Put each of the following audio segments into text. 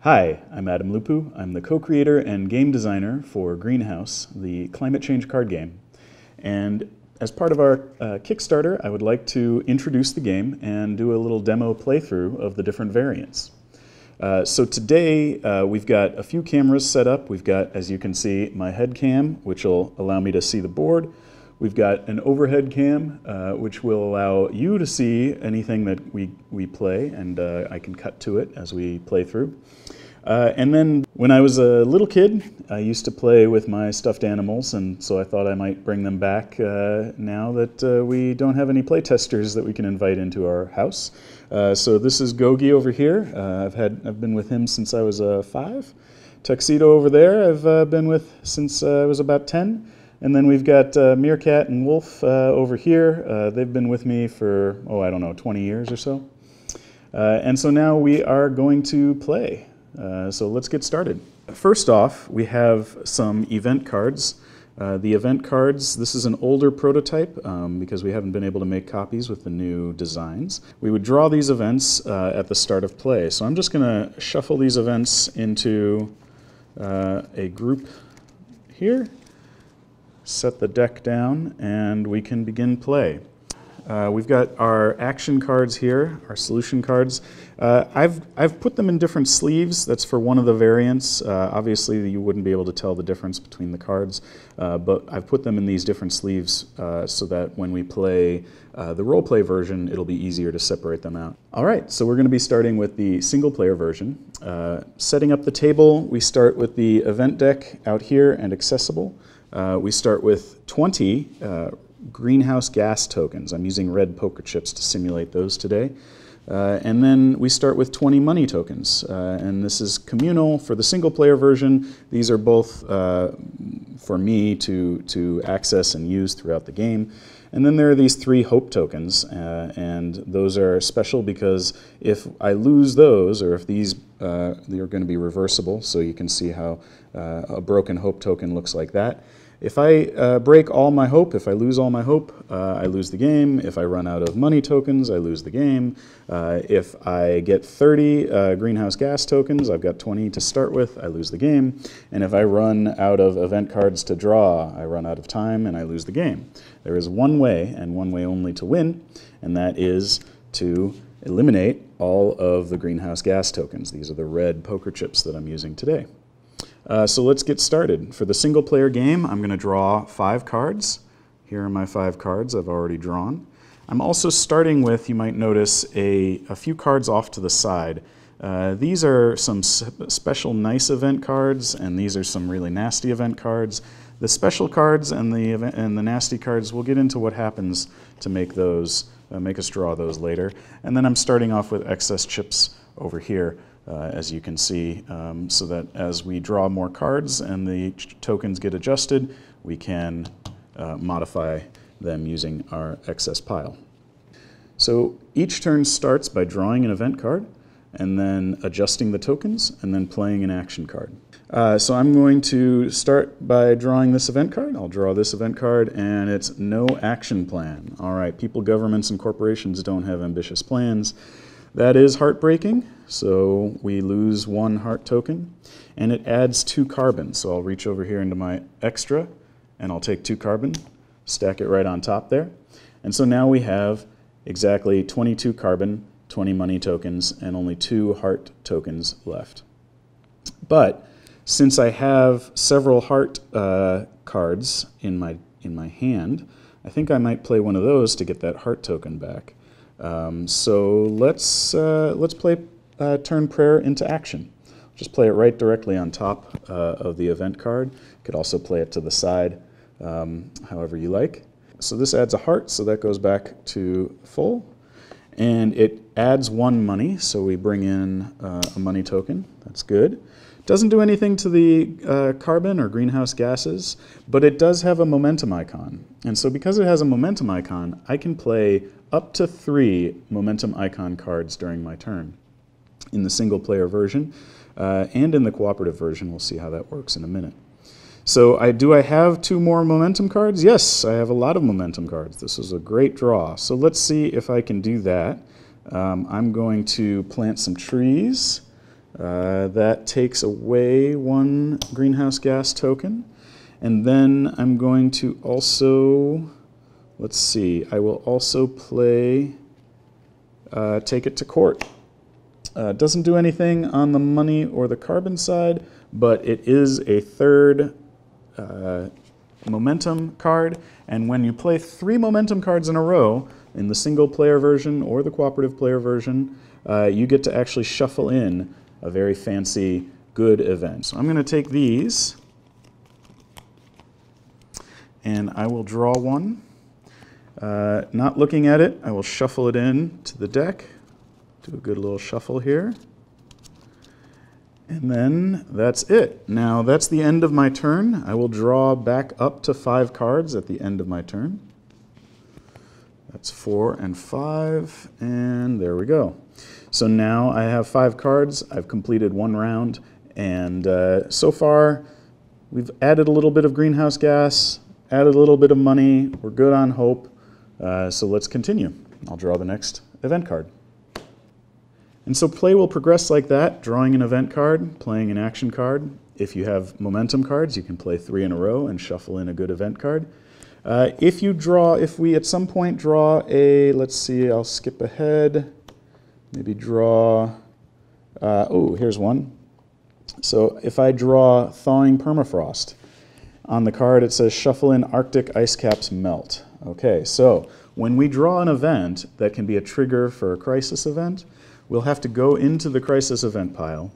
Hi, I'm Adam Lupu. I'm the co-creator and game designer for Greenhouse, the climate change card game. And as part of our Kickstarter, I would like to introduce the game and do a little demo playthrough of the different variants. So today we've got a few cameras set up. We've got, as you can see, my head cam, which will allow me to see the board. We've got an overhead cam, which will allow you to see anything that we play, and I can cut to it as we play through. And then when I was a little kid, I used to play with my stuffed animals, and so I thought I might bring them back now that we don't have any playtesters that we can invite into our house. So this is Gogi over here. I've been with him since I was 5. Tuxedo over there I've been with since I was about 10. And then we've got Meerkat and Wolf over here. They've been with me for, I don't know, 20 years or so. And so now we are going to play. So let's get started. First off, we have some event cards. The event cards, this is an older prototype because we haven't been able to make copies with the new designs. We would draw these events at the start of play. So I'm just going to shuffle these events into a group here, set the deck down, and we can begin play. We've got our action cards here, our solution cards. I've put them in different sleeves. That's for one of the variants. Obviously, you wouldn't be able to tell the difference between the cards, but I've put them in these different sleeves so that when we play the role-play version, it'll be easier to separate them out. All right, so we're going to be starting with the single-player version. Setting up the table, we start with the event deck out here and accessible. We start with 20 greenhouse gas tokens. I'm using red poker chips to simulate those today. And then we start with 20 money tokens. And this is communal for the single player version. These are both for me to access and use throughout the game. And then there are these 3 hope tokens, and those are special because if I lose those, or if these they're going to be reversible, so you can see how a broken hope token looks like that. If I break all my hope, if I lose all my hope, I lose the game. If I run out of money tokens, I lose the game. If I get 30 greenhouse gas tokens, I've got 20 to start with, I lose the game. And if I run out of event cards to draw, I run out of time and I lose the game. There is one way, and one way only, to win, and that is to eliminate all of the greenhouse gas tokens. These are the red poker chips that I'm using today. So let's get started. For the single player game, I'm going to draw 5 cards. Here are my 5 cards I've already drawn. I'm also starting with, you might notice, a few cards off to the side. These are some special nice event cards, and these are some really nasty event cards. The special cards and the nasty cards, we'll get into what happens to make those, make us draw those later. And then I'm starting off with excess chips over here. As you can see, so that as we draw more cards and the tokens get adjusted, we can modify them using our excess pile. So each turn starts by drawing an event card, and then adjusting the tokens, and then playing an action card. So I'm going to start by drawing this event card. I'll draw this event card, and it's no action plan. All right, people, governments, and corporations don't have ambitious plans. That is heartbreaking, so we lose 1 heart token, and it adds 2 carbon. So I'll reach over here into my extra, and I'll take 2 carbon, stack it right on top there. And so now we have exactly 22 carbon, 20 money tokens, and only 2 heart tokens left. But since I have several heart cards in my hand, I think I might play one of those to get that heart token back. So let's play Turn Prayer into Action. Just play it right directly on top of the event card. You could also play it to the side, however you like. So this adds a heart, so that goes back to full. And it adds 1 money, so we bring in a money token. That's good. Doesn't do anything to the carbon or greenhouse gases, but it does have a momentum icon. And so because it has a momentum icon, I can play up to 3 momentum icon cards during my turn. In the single player version and in the cooperative version, we'll see how that works in a minute. So do I have 2 more momentum cards? Yes, I have a lot of momentum cards. This is a great draw. So let's see if I can do that. I'm going to plant some trees That takes away one greenhouse gas token. And then I'm going to also, let's see, I will also play Take It to Court. Doesn't do anything on the money or the carbon side, but it is a third momentum card. And when you play 3 momentum cards in a row, in the single player version or the cooperative player version, you get to actually shuffle in a very fancy good event. So I'm going to take these and I will draw one. Not looking at it, I will shuffle it in to the deck. Do a good little shuffle here. And then that's it. Now that's the end of my turn. I will draw back up to 5 cards at the end of my turn. That's 4 and 5, and there we go. So now I have 5 cards. I've completed 1 round, and so far we've added a little bit of greenhouse gas, added a little bit of money. We're good on hope. So let's continue. I'll draw the next event card. And so play will progress like that, drawing an event card, playing an action card. If you have momentum cards, you can play 3 in a row and shuffle in a good event card. If we at some point draw a, let's see, I'll skip ahead, maybe draw, oh, here's one. So if I draw Thawing Permafrost, on the card it says shuffle in Arctic ice caps melt. Okay, so when we draw an event that can be a trigger for a crisis event, we'll have to go into the crisis event pile,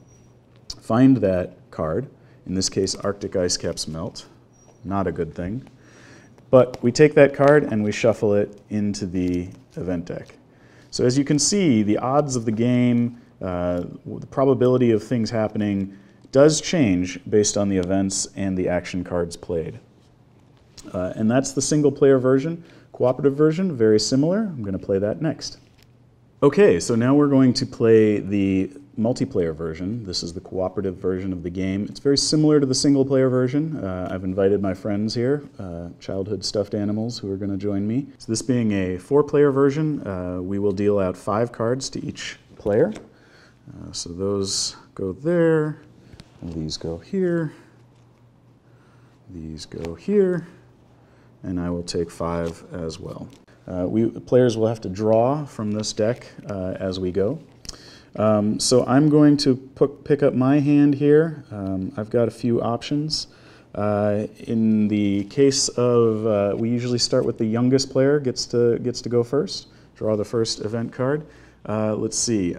find that card, in this case Arctic ice caps melt, not a good thing. But we take that card and we shuffle it into the event deck. So as you can see, the odds of the game, the probability of things happening does change based on the events and the action cards played. And that's the single player version. Cooperative version, very similar. I'm going to play that next. Okay, so now we're going to play the multiplayer version. This is the cooperative version of the game. It's very similar to the single player version. I've invited my friends here, childhood stuffed animals, who are going to join me. So this being a 4-player version, we will deal out 5 cards to each player. So those go there, and these go here, these go here, and I will take 5 as well. Players will have to draw from this deck as we go. So I'm going to pick up my hand here. I've got a few options. In the case of, we usually start with the youngest player gets to go first. Draw the first event card. Let's see.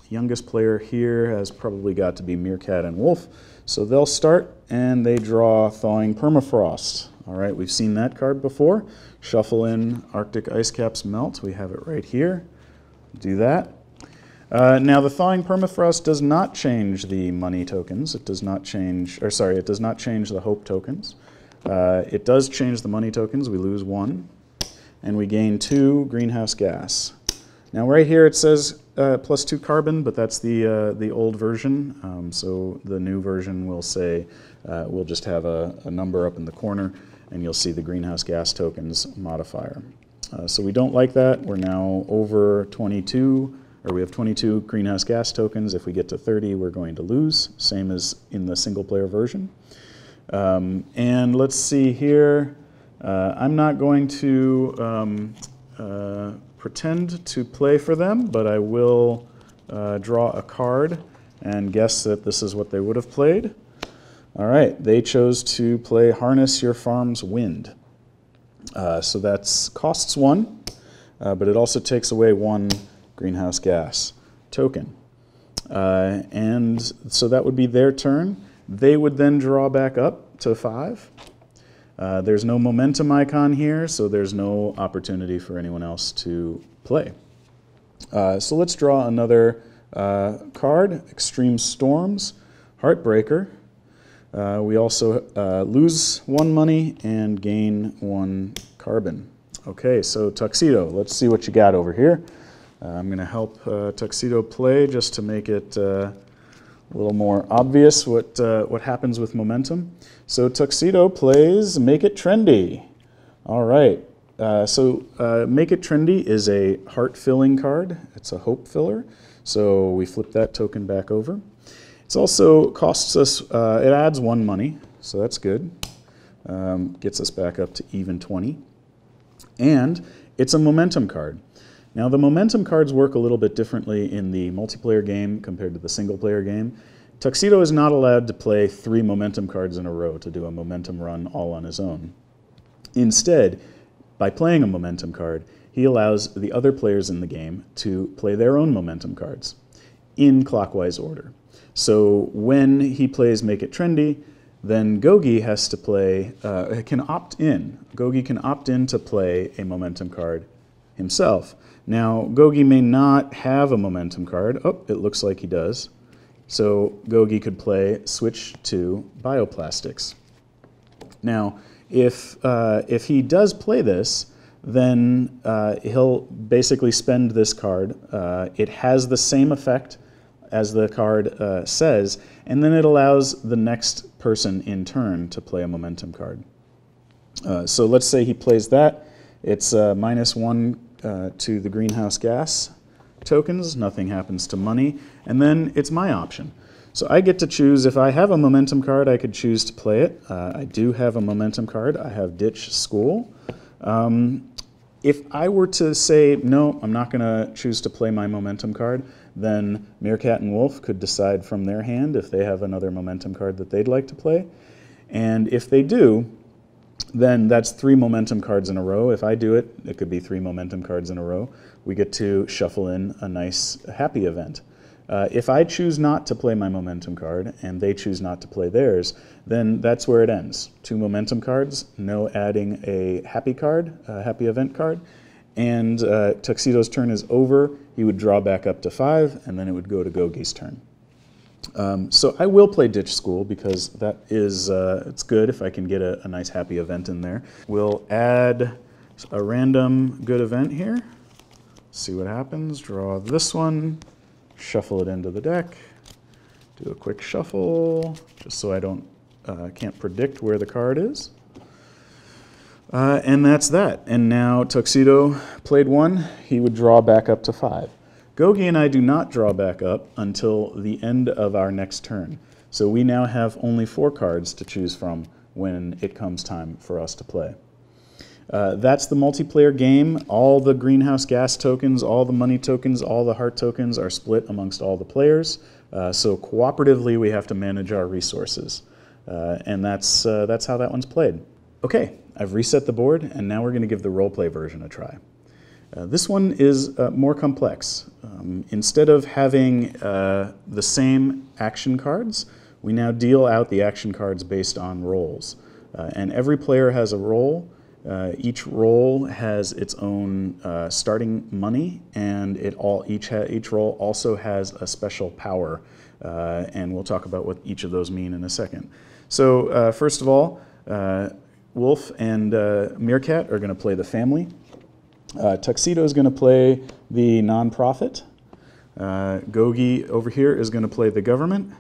Youngest player here has probably got to be Meerkat and Wolf. So they'll start and they draw Thawing Permafrost. All right, we've seen that card before. Shuffle in Arctic ice caps melt. We have it right here. Do that. Now the Thawing Permafrost does not change the money tokens. It does not change, or sorry, it does not change the hope tokens. It does change the money tokens. We lose 1, and we gain 2 greenhouse gas. Now right here it says plus 2 carbon, but that's the old version. So the new version will say, we'll just have a number up in the corner, and you'll see the greenhouse gas tokens modifier. So we don't like that. We're now over 22, or we have 22 greenhouse gas tokens. If we get to 30, we're going to lose, same as in the single player version. And let's see here. I'm not going to pretend to play for them, but I will draw a card and guess that this is what they would have played. All right, they chose to play Harness Your Farm's Wind. So that's costs 1, but it also takes away 1 greenhouse gas token. And so that would be their turn. They would then draw back up to 5. There's no momentum icon here, so there's no opportunity for anyone else to play. So let's draw another card, Extreme Storms, Heartbreaker. We also lose 1 money and gain 1 carbon. Okay, so Tuxedo, let's see what you got over here. I'm going to help Tuxedo play just to make it a little more obvious what happens with momentum. So Tuxedo plays Make It Trendy. All right, so Make It Trendy is a heart-filling card. It's a hope filler. So we flip that token back over. It also costs us, it adds 1 money, so that's good. Gets us back up to even 20. And it's a momentum card. Now the momentum cards work a little bit differently in the multiplayer game compared to the single player game. Tuxedo is not allowed to play 3 momentum cards in a row to do a momentum run all on his own. Instead, by playing a momentum card, he allows the other players in the game to play their own momentum cards in clockwise order. So when he plays Make It Trendy, then Gogi has to play, can opt in. Gogi can opt in to play a momentum card himself. Now, Gogi may not have a momentum card. Oh, it looks like he does. So Gogi could play Switch to Bioplastics. Now, if he does play this, then he'll basically spend this card. It has the same effect as the card says, and then it allows the next person in turn to play a momentum card. So let's say he plays that. It's -1 to the greenhouse gas tokens. Nothing happens to money. And then it's my option. So I get to choose. If I have a momentum card, I could choose to play it. I do have a momentum card. I have Ditch School. If I were to say, no, I'm not going to choose to play my momentum card, then Meerkat and Wolf could decide from their hand if they have another momentum card that they'd like to play. And if they do, then that's 3 momentum cards in a row. If I do it, it could be 3 momentum cards in a row. We get to shuffle in a nice happy event. If I choose not to play my momentum card and they choose not to play theirs, then that's where it ends. 2 momentum cards, no adding a happy card, a happy event card, and Tuxedo's turn is over. He would draw back up to 5, and then it would go to Gogi's turn. So I will play Ditch School because that is, it's good if I can get a nice happy event in there. We'll add a random good event here. See what happens. Draw this one. Shuffle it into the deck, do a quick shuffle, just so I can't predict where the card is. And that's that. And now Tuxedo played 1, he would draw back up to 5. Gogi and I do not draw back up until the end of our next turn. So we now have only 4 cards to choose from when it comes time for us to play. That's the multiplayer game. All the greenhouse gas tokens, all the money tokens, all the heart tokens are split amongst all the players. So cooperatively, we have to manage our resources. And that's how that one's played. Okay, I've reset the board, and now we're going to give the roleplay version a try. This one is more complex. Instead of having the same action cards, we now deal out the action cards based on roles. And every player has a role. Each role has its own starting money, and each role also has a special power, and we'll talk about what each of those mean in a second. So first of all, Wolf and Meerkat are going to play the family. Tuxedo is going to play the nonprofit. Gogi over here is going to play the government,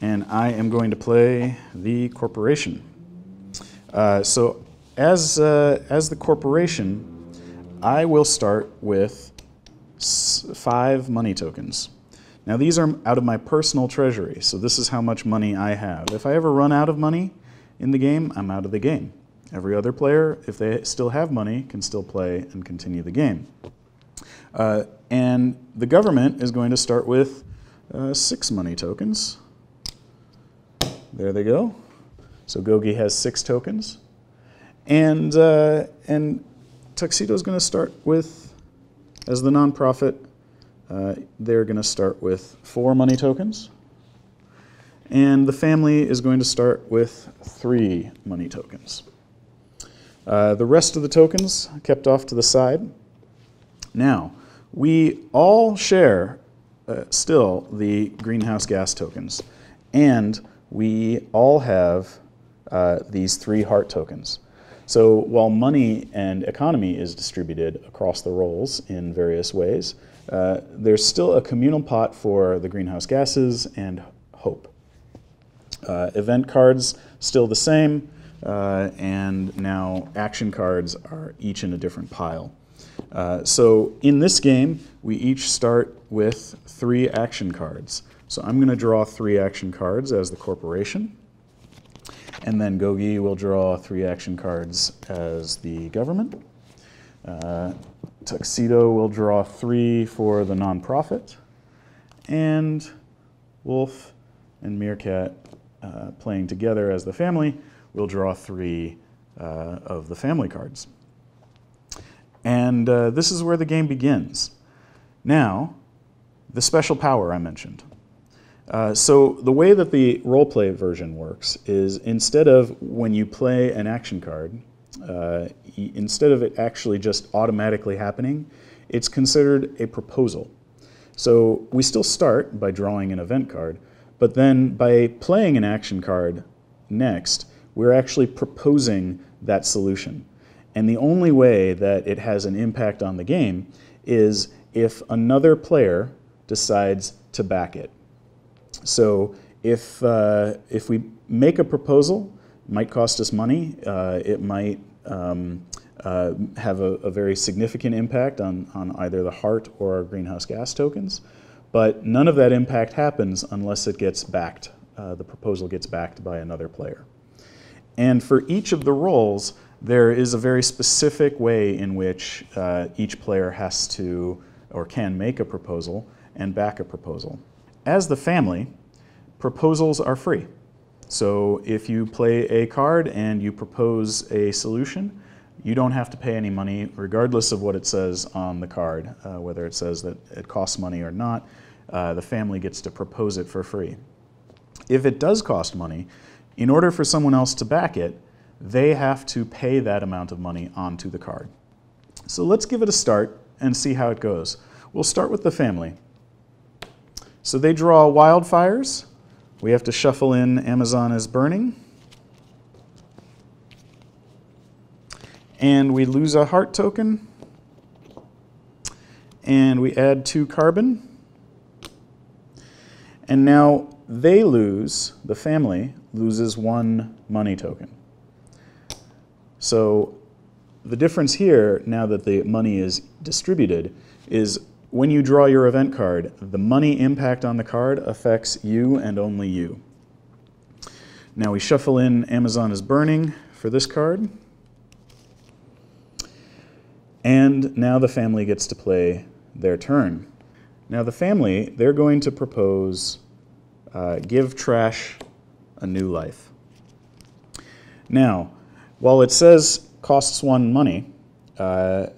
and I am going to play the corporation. So as the corporation, I will start with 5 money tokens. Now these are out of my personal treasury, so this is how much money I have. If I ever run out of money in the game, I'm out of the game. Every other player, if they still have money, can still play and continue the game. And the government is going to start with 6 money tokens. There they go. So Gogi has 6 tokens. And Tuxedo is going to start with, as the nonprofit, they're going to start with 4 money tokens. And the family is going to start with 3 money tokens. The rest of the tokens kept off to the side. Now, we all share still the greenhouse gas tokens. And we all have these 3 heart tokens. So while money and economy is distributed across the roles in various ways, there's still a communal pot for the greenhouse gases and hope. Event cards still the same, and now action cards are each in a different pile. So in this game, we each start with 3 action cards. So I'm going to draw 3 action cards as the corporation. And then Gogi will draw 3 action cards as the government. Tuxedo will draw 3 for the nonprofit. And Wolf and Meerkat, playing together as the family, will draw 3 of the family cards. And this is where the game begins. Now, the special power I mentioned. So the way that the roleplay version works is instead of when you play an action card, instead of it actually just automatically happening, it's considered a proposal. So we still start by drawing an event card, but then by playing an action card next, we're actually proposing that solution. And the only way that it has an impact on the game is if another player decides to back it. So if we make a proposal, it might cost us money, it might have a very significant impact on either the heart or our greenhouse gas tokens, but none of that impact happens unless it gets backed, the proposal gets backed by another player. And for each of the roles, there is a very specific way in which each player has to or can make a proposal and back a proposal. As the family, proposals are free. So if you play a card and you propose a solution, you don't have to pay any money regardless of what it says on the card, whether it says that it costs money or not. The family gets to propose it for free. If it does cost money, in order for someone else to back it, they have to pay that amount of money onto the card. So let's give it a start and see how it goes. We'll start with the family. So they draw wildfires. We have to shuffle in Amazon is burning. And we lose a heart token. And we add 2 carbon. And now they lose, the family loses 1 money token. So the difference here, now that the money is distributed, is when you draw your event card, the money impact on the card affects you and only you. Now we shuffle in Amazon is burning for this card. And now the family gets to play their turn. Now the family, they're going to propose give trash a new life. Now, while it says costs 1 money,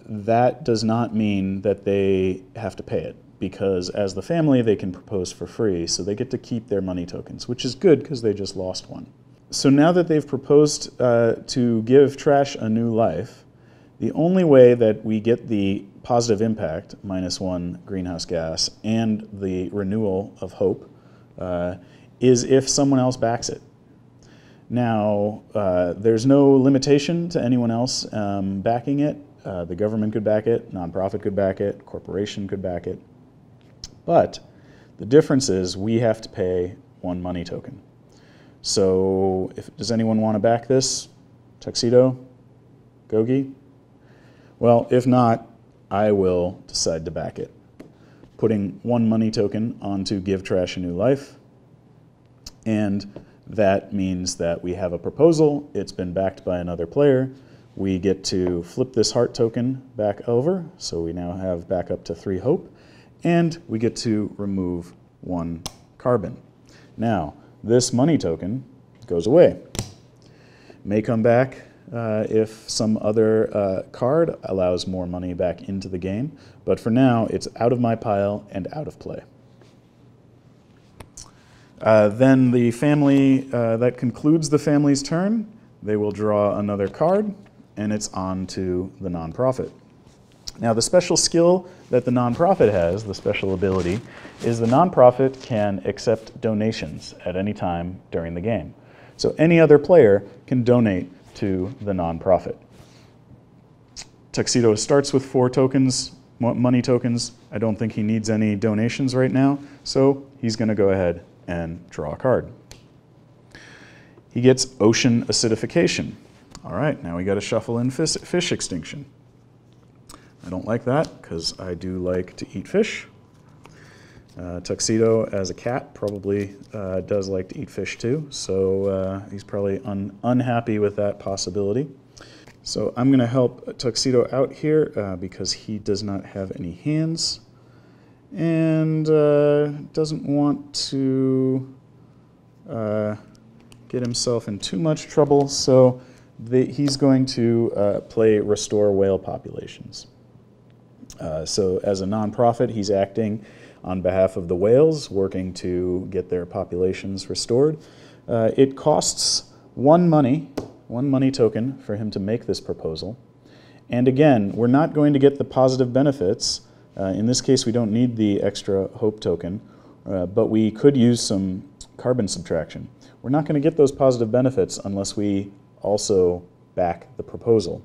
that does not mean that they have to pay it, because as the family they can propose for free, so they get to keep their money tokens, which is good because they just lost 1. So now that they've proposed to give trash a new life, the only way that we get the positive impact, -1 greenhouse gas, and the renewal of hope, is if someone else backs it. Now, there's no limitation to anyone else backing it. The government could back it, nonprofit could back it, corporation could back it. But the difference is we have to pay 1 money token. So does anyone want to back this? Tuxedo? Gogi? Well, if not, I will decide to back it. Putting 1 money token onto Give Trash a New Life. And that means that we have a proposal. It's been backed by another player. We get to flip this heart token back over. So we now have back up to 3 hope. And we get to remove 1 carbon. Now, this money token goes away. May come back if some other card allows more money back into the game. But for now, it's out of my pile and out of play. Then the family, that concludes the family's turn. They will draw another card, and it's on to the nonprofit. Now the special skill that the nonprofit has, the special ability, is the nonprofit can accept donations at any time during the game. So any other player can donate to the nonprofit. Tuxedo starts with 4 tokens, money tokens. I don't think he needs any donations right now, so he's going to go ahead and draw a card. He gets ocean acidification. All right, now we got to shuffle in fish extinction. I don't like that because I do like to eat fish. Tuxedo, as a cat, probably does like to eat fish too, so he's probably unhappy with that possibility. So I'm going to help Tuxedo out here because he does not have any hands and doesn't want to get himself in too much trouble, so he's going to play Restore Whale Populations. So as a nonprofit, he's acting on behalf of the whales, working to get their populations restored. It costs one money token for him to make this proposal. And again, we're not going to get the positive benefits. In this case, we don't need the extra hope token, but we could use some carbon subtraction. We're not going to get those positive benefits unless we also back the proposal.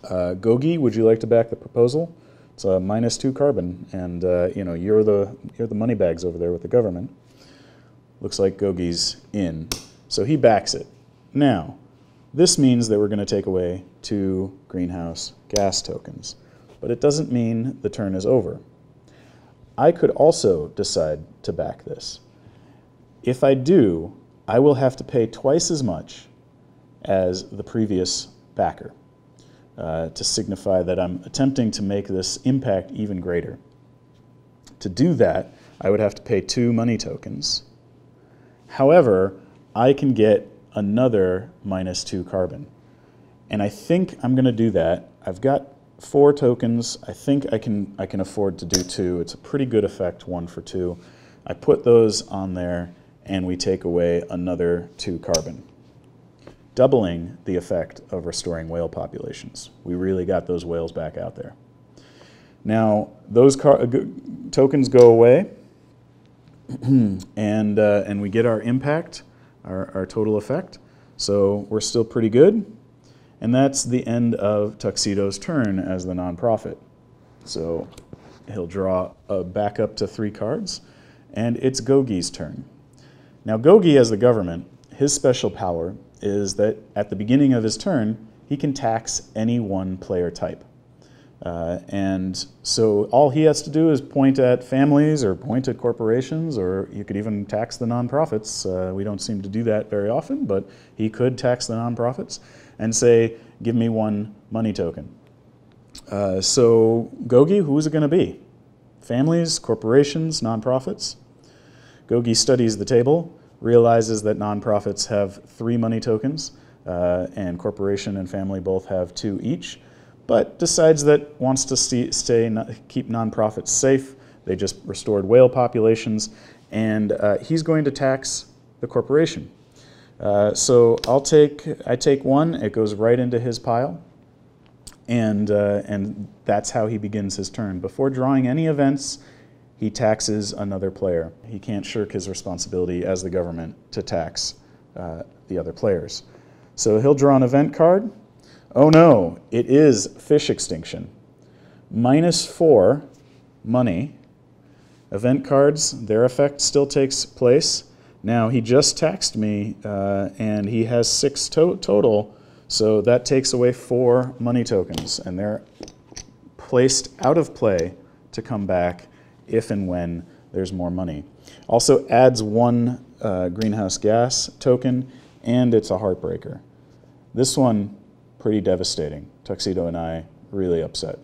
Gogi, would you like to back the proposal? It's a -2 carbon, and you know, you're the money bags over there with the government. Looks like Gogi's in, so he backs it. Now, this means that we're going to take away 2 greenhouse gas tokens, but it doesn't mean the turn is over. I could also decide to back this. If I do, I will have to pay twice as much as the previous backer. To signify that I'm attempting to make this impact even greater. To do that, I would have to pay 2 money tokens. However, I can get another -2 carbon. And I think I'm going to do that. I've got 4 tokens. I think I can afford to do 2. It's a pretty good effect, 1 for 2. I put those on there, and we take away another 2 carbon, doubling the effect of restoring whale populations. We really got those whales back out there. Now, those tokens go away, and we get our impact, our total effect. So we're still pretty good. And that's the end of Tuxedo's turn as the nonprofit. So he'll draw back up to 3 cards, and it's Gogi's turn. Now, Gogi, as the government, his special power is that at the beginning of his turn, he can tax any one player type. And so all he has to do is point at families or point at corporations, or you could even tax the nonprofits. We don't seem to do that very often, but he could tax the nonprofits and say, give me 1 money token. So Gogi, who is it going to be? Families, corporations, nonprofits? Gogi studies the table, realizes that nonprofits have 3 money tokens, and corporation and family both have 2 each, but decides that wants to keep nonprofits safe. They just restored whale populations, and he's going to tax the corporation. So I take 1, it goes right into his pile, and that's how he begins his turn. Before drawing any events, he taxes another player. He can't shirk his responsibility as the government to tax the other players. So he'll draw an event card. Oh no, it is fish extinction. -4 money. Event cards, their effect still takes place. Now he just taxed me and he has 6 total, so that takes away 4 money tokens, and they're placed out of play to come back if and when there's more money. Also adds 1 greenhouse gas token, and it's a heartbreaker. This one, pretty devastating. Tuxedo and I really upset.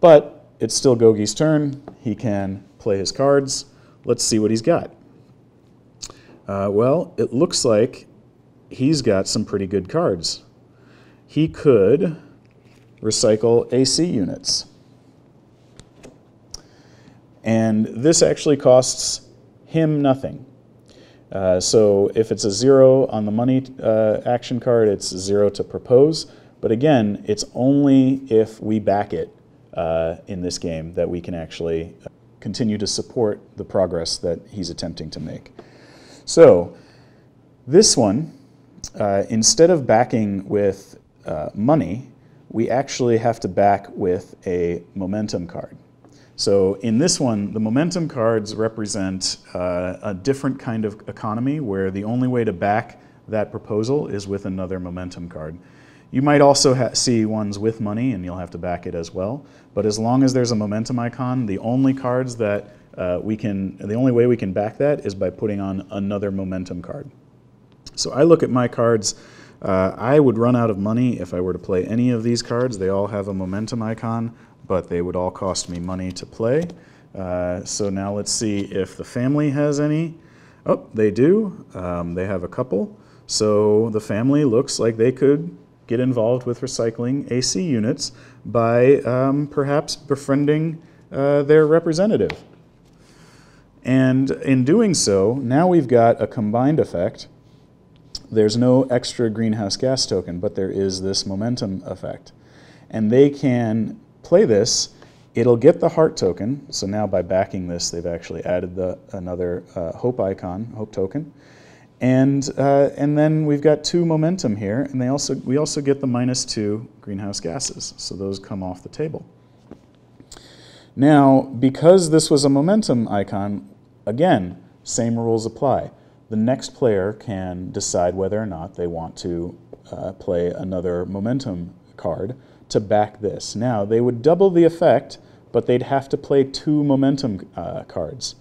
But it's still Gogi's turn. He can play his cards. Let's see what he's got. Well, it looks like he's got some pretty good cards. He could recycle AC units. And this actually costs him nothing. So if it's a 0 on the money action card, it's 0 to propose. But again, it's only if we back it in this game that we can actually continue to support the progress that he's attempting to make. So this one, instead of backing with money, we actually have to back with a momentum card. So in this one, the momentum cards represent a different kind of economy where the only way to back that proposal is with another momentum card. You might also see ones with money, and you'll have to back it as well. But as long as there's a momentum icon, the only cards that the only way we can back that is by putting on another momentum card. So I look at my cards. I would run out of money if I were to play any of these cards. They all have a momentum icon, but they would all cost me money to play. So now let's see if the family has any. Oh, they do. They have a couple. So the family looks like they could get involved with recycling AC units by perhaps befriending their representative. And in doing so, now we've got a combined effect. There's no extra greenhouse gas token, but there is this momentum effect. And they can play this. It'll get the heart token. So now by backing this, they've actually added another hope icon, hope token. And then we've got 2 momentum here, and we also get the -2 greenhouse gases. So those come off the table. Now, because this was a momentum icon, again, same rules apply. The next player can decide whether or not they want to play another momentum card to back this. Now, they would double the effect, but they'd have to play 2 momentum cards.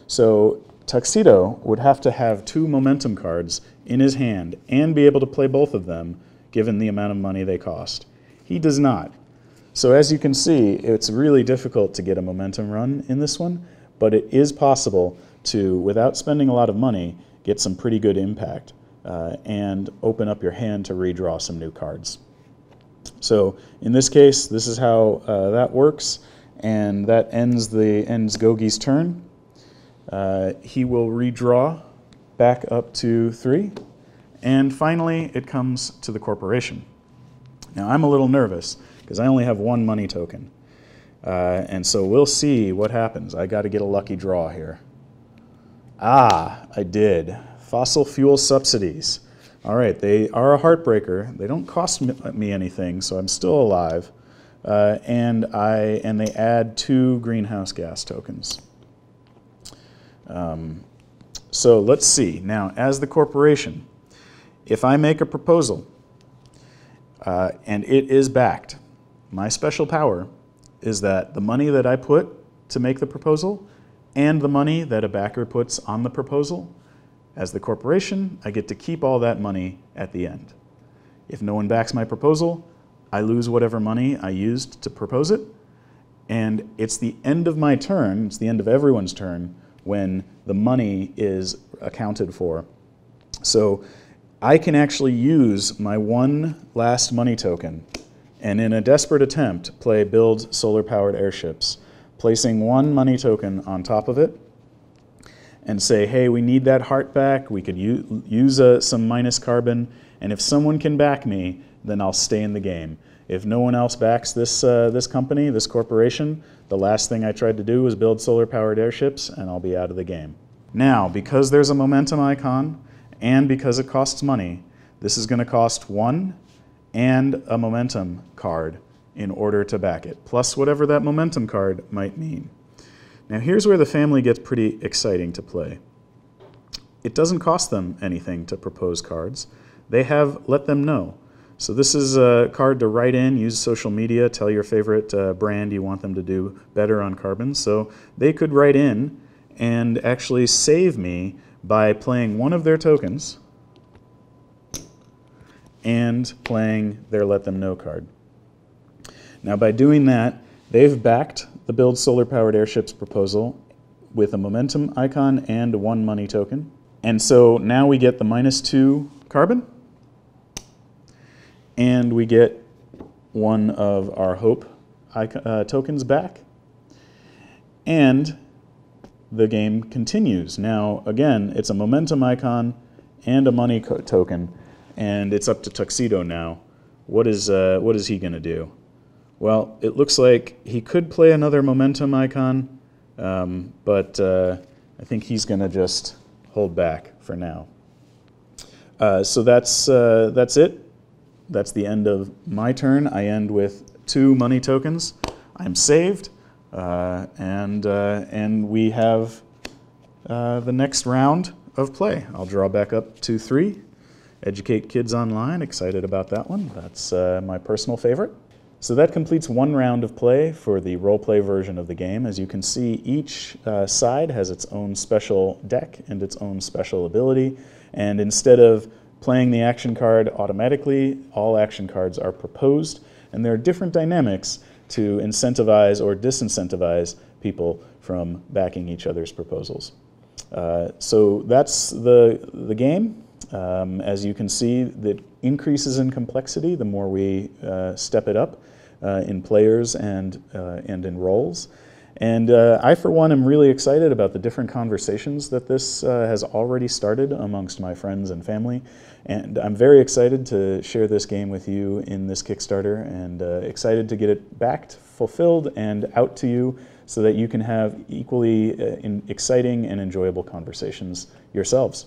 So Tuxedo would have to have 2 momentum cards in his hand and be able to play both of them, given the amount of money they cost. He does not. So as you can see, it's really difficult to get a momentum run in this one, but it is possible to, without spending a lot of money, get some pretty good impact and open up your hand to redraw some new cards. So in this case, this is how that works, and that ends Gogi's turn. He will redraw back up to 3, and finally it comes to the corporation. Now I'm a little nervous because I only have 1 money token, and so we'll see what happens. I got to get a lucky draw here. Ah, I did. Fossil fuel subsidies. All right, they are a heartbreaker. They don't cost me anything, so I'm still alive. And they add 2 greenhouse gas tokens. So let's see. Now, as the corporation, if I make a proposal and it is backed, my special power is that the money that I put to make the proposal and the money that a backer puts on the proposal, as the corporation, I get to keep all that money at the end. If no one backs my proposal, I lose whatever money I used to propose it, and it's the end of my turn, it's the end of everyone's turn, when the money is accounted for. So I can actually use my 1 last money token and in a desperate attempt play build solar-powered airships, placing 1 money token on top of it and say, hey, we need that heart back, we could use some minus carbon, and if someone can back me, then I'll stay in the game. If no one else backs this company, this corporation, the last thing I tried to do was build solar-powered airships, and I'll be out of the game. Now, because there's a momentum icon, and because it costs money, this is going to cost 1 and a momentum card in order to back it, plus whatever that momentum card might mean. Now here's where the family gets pretty exciting to play. It doesn't cost them anything to propose cards. They have let them know. So this is a card to write in, use social media, tell your favorite brand you want them to do better on carbon. So they could write in and actually save me by playing 1 of their tokens and playing their Let Them Know card. Now by doing that, they've backed the Build Solar-Powered Airships proposal with a momentum icon and 1 money token. And so now we get the -2 carbon, and we get 1 of our hope tokens back, and the game continues. Now again, it's a momentum icon and a money token, and it's up to Tuxedo now. What is he going to do? Well, it looks like he could play another momentum icon, but I think he's going to just hold back for now. So that's it. That's the end of my turn. I end with 2 money tokens. I'm saved, and we have the next round of play. I'll draw back up to 3, Educate kids online, excited about that one. That's my personal favorite. So that completes one round of play for the role-play version of the game. As you can see, each side has its own special deck and its own special ability. And instead of playing the action card automatically, all action cards are proposed. And there are different dynamics to incentivize or disincentivize people from backing each other's proposals. So that's the game. As you can see, that increases in complexity the more we step it up in players and in roles. And I, for one, am really excited about the different conversations that this has already started amongst my friends and family. And I'm very excited to share this game with you in this Kickstarter, and excited to get it backed, fulfilled, and out to you so that you can have equally exciting and enjoyable conversations yourselves.